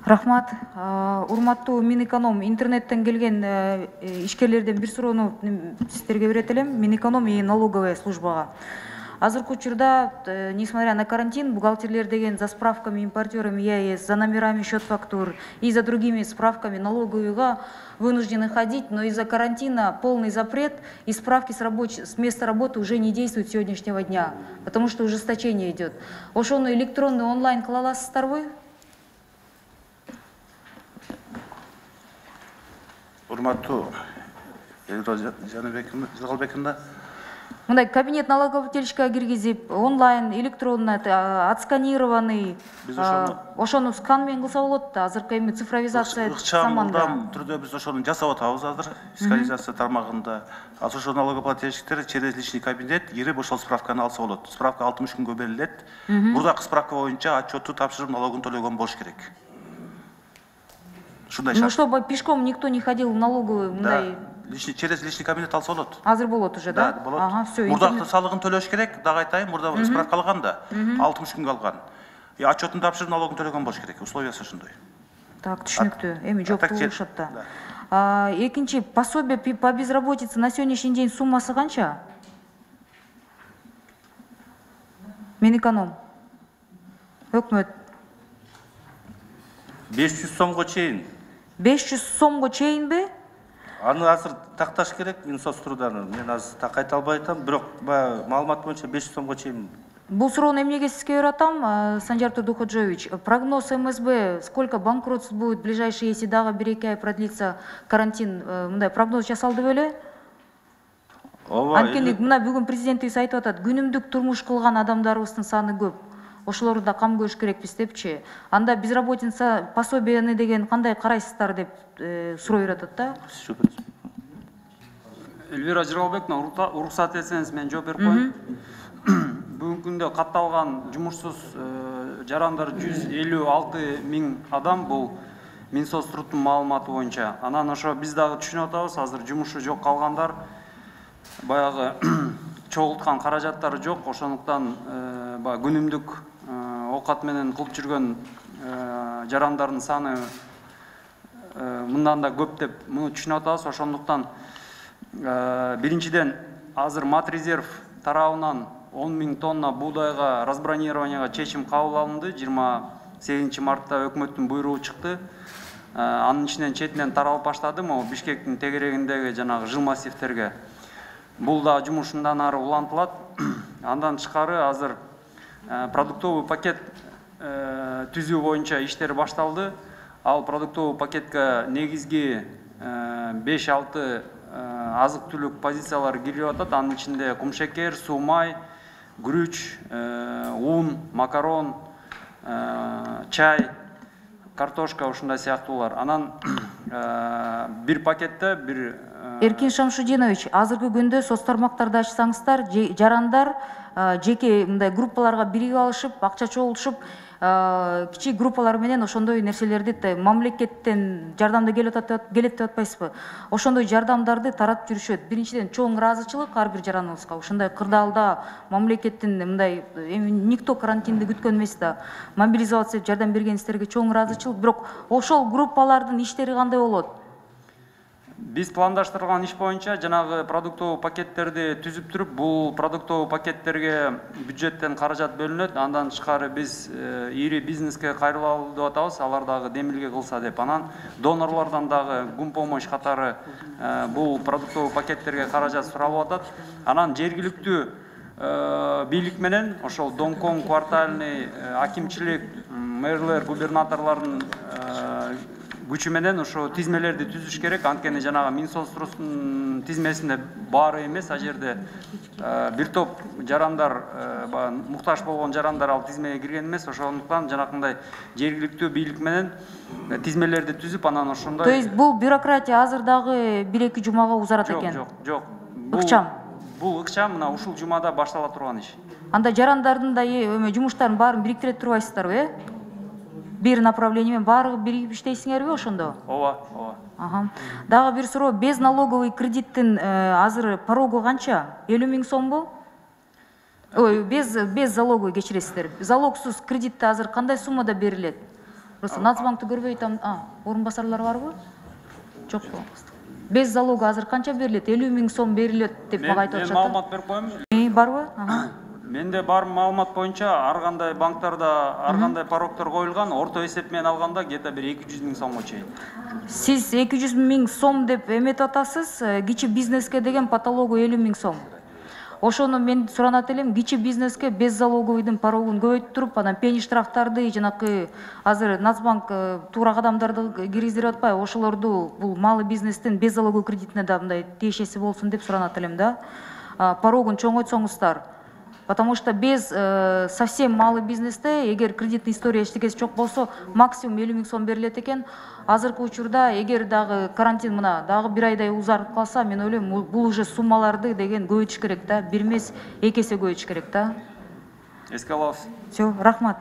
Рахмат. Урматтуу Минэконом интернеттен келген ишкерлерден бир суроону сиздерге берет элем. Минэконом и налоговая службага. Азыркы учурда, несмотря на карантин, бухгалтерлер деген за справками импортерами ЕАЭС, за номерами счет-фактур и за другими справками налоговыйга вынуждены ходить, но из-за карантина полный запрет и справки с места работы уже не действуют с сегодняшнего дня, потому что ужесточение идет. Ошону электронный онлайн кыла аласыздарбы? Урматтуу Жаныбековна. Мындай кабинет налогоплательщика киргизип, онлайн, электронный, отсканированный, ошону скан менен кылса болот да, азыркы эми цифровизация заманда. Ыкчам түрдө биз ошону жасап атабыз азыр, фискализация тармагында. Ошо налогоплательщиктер через личный кабинет кирип ошол справканы алса болот. Справка 60 күнгө берилет. Мурдакы справка боюнча отчетту тапшырып налогун төлөгөн болуш керек. Ну, чтобы пешком никто не ходил в налоговую, мындай. Через личный кабинет алса болот. Азыр болот уже, да? Да, болот. Ага, все. Мурдакы салыгын төлөш керек, дагы айтайын, мурда справка алган да, 60 күнгө алган. Отчетун тапшырып налогун төлөгөн болуш керек, условиясы ошондой. Так, түшүнүктүү. Эми жооп болушат да. Экинчи, пособие по безработице на сегодняшний день суммасы канча? Минэконом. Өкмөт. 500 сомго чейин. 500 сомго чейинби? Аны азыр такташ керек, Минсоцтруданы. Мен азыр так айта албай атам, бирок маалымат боюнча 500 сомго чейин. Бул суроону эмнеге сизге берип атам, Санжар Турдуходжоевич? Прогноз МСБ, сколько банкротств будет в ближайшие, если дагы 1-2 ай продлится карантин, мындай прогноз жасалды беле? Ооба. Анткени мына бүгүн президентибиз айтып атат, күнүмдүк турмуш кылган адамдарыбыздын саны көп. Ошолорду да кам көрүш керекпиз депчи. Анда безработица пособияны деген кандай карайсыздар деп суроо берип атат да. Элвира Жыралбековна, уруксат этсеңиз мен жооп берип коеюн. Бүгүнкү күндө катталган жумушсуз жарандар 156 миң адам, бул Минсоцтрудтун маалыматы боюнча. Анан ошо биз дагы түшүнүп атабыз, азыр жумушу жок калгандар, баягы чогулткан каражаттары жок, ошондуктан күнүмдүк оокат менен кылып жүргөн жарандардын саны мындан да көп деп муну түшүнүп атабыз. Ошондуктан биринчиден азыр Матрезерв тарабынан 10 миң тонна буудайга разбронированияга чечим кабыл алынды. 28 мартта өкмөттүн буйругу чыкты. Анын ичинен четинен таралып баштады, могу Бишкектин тегерегиндеги жанагы жыл массивтерге. Бул да жумушундан ары улантылат. Андан тышкары азыр продуктовый пакет түзүү боюнча иштер башталды. Ал продуктовый пакетке негизги 5-6 азык түлүк позициялары кирип атат. Анын ичинде кумшекер, суу май, күрүч, ун, макарон, чай, картошка, ушундай сыяктуулар. Анан бир пакетте бир Эркин Шамшудинович, азыркы күндө соц тармактарды ачсаңыздар, жарандар жеке мындай группаларга биригип алышып, акча чогултушуп, кичик группалар менен ошондой нерселерди мамлекеттен жардамды келет деп атпайсызбы? Ошондой жардамдарды таратып жүрүшөт. Биринчиден чоң ыраазычылык ар бир жараныбызга. Ушундай кырдаалда мамлекеттин мындай никто карантинди күткөн эмес да, мобилизация жардам бергенсиздерге чоң ыраазычылык. Бирок ошол группалардын иштери кандай болот? Биз пландаштырылган иш боюнча жанагы продуктовый пакеттерди түзүп туруп, бул продуктовый пакеттерге бюджеттен каражат бөлүнөт. Андан тышкары биз ири бизнеске кайрылалы деп атабыз, алар дагы демилге кылса деп. Анан донорлордон дагы гум помощь катары бул продуктовый пакеттерге каражат суралып атат. Анан жергиликтүү бийлик менен ошол Домком квартальный акимчилик, мэрлер, губернаторлордун күчү менен ошо тизмелерди түзүш керек. Анткени жанагы Минсоцтрудтун тизмесинде баары эмес, а жерде бир топ жарандар, муктаж болгон жарандар ал тизмеге кирген эмес. Ошондуктан жанакындай жергиликтүү бийлик менен тизмелерди түзүп, анан ошондой. То есть бул бюрократия азыр дагы 1-2 жумага узарат экен? Жок. Ыкчам. Бул ыкчам мына ушул жумада баштала турган иш. Анда жарандардын да жумуштарын баарын бириктире турбайсыздарбы, бир направление баары биригип иштейсиңерби ошондо? Ооба. Дагы бир суроо, без налоговый кредиттин азыр порогу канча? 50 миң сомбу? Ой, без залоговый кечиресиздер. Залогсуз кредитти азыр кандай суммада берилет? Просто Нацбанкты көрбөй атам. Орун басарлар барбы? Жокпу. Без залога азыр канча берилет? 50 000 сом берилет деп мага айтып Мен атышат. маалымат берип коеюн. Барбы? Менде бар маалымат боюнча ар кандай банктарда ар кандай порогдор коюлган, орто эсеп менен алганда где-то бир 200 000 сомго чейин. Сиз 200 000 сом деп эметип атасыз, кичи бизнеске деген патологу 50 000 сом. Ошону мен суранат элем, кичи бизнеске без залоговыйдын порогун көбөйтүп туруп, анан пени штрафтарды, жанакы азыр Нацбанк туура кадамдарды киргиздирип атпайбы, ошолорду бул малый бизнестин без залоговый кредитине да мындай тиешеси болсун деп суранат элем да. Порогун чоңойтсоңуздар. Потому что без совсем малый бизнесте, эгер кредитный история эчтекеси жок болсо, максимум 50 000 сом берилет экен. Азыркы учурда эгер дагы карантин мына дагы бир айдай узарып калса, мен ойлойм, бул уже суммаларды деген көбөйтүш керек да, бир эмес, 2 эсе көбөйтүш керек да. Эске алабыз. Всё, рахмат.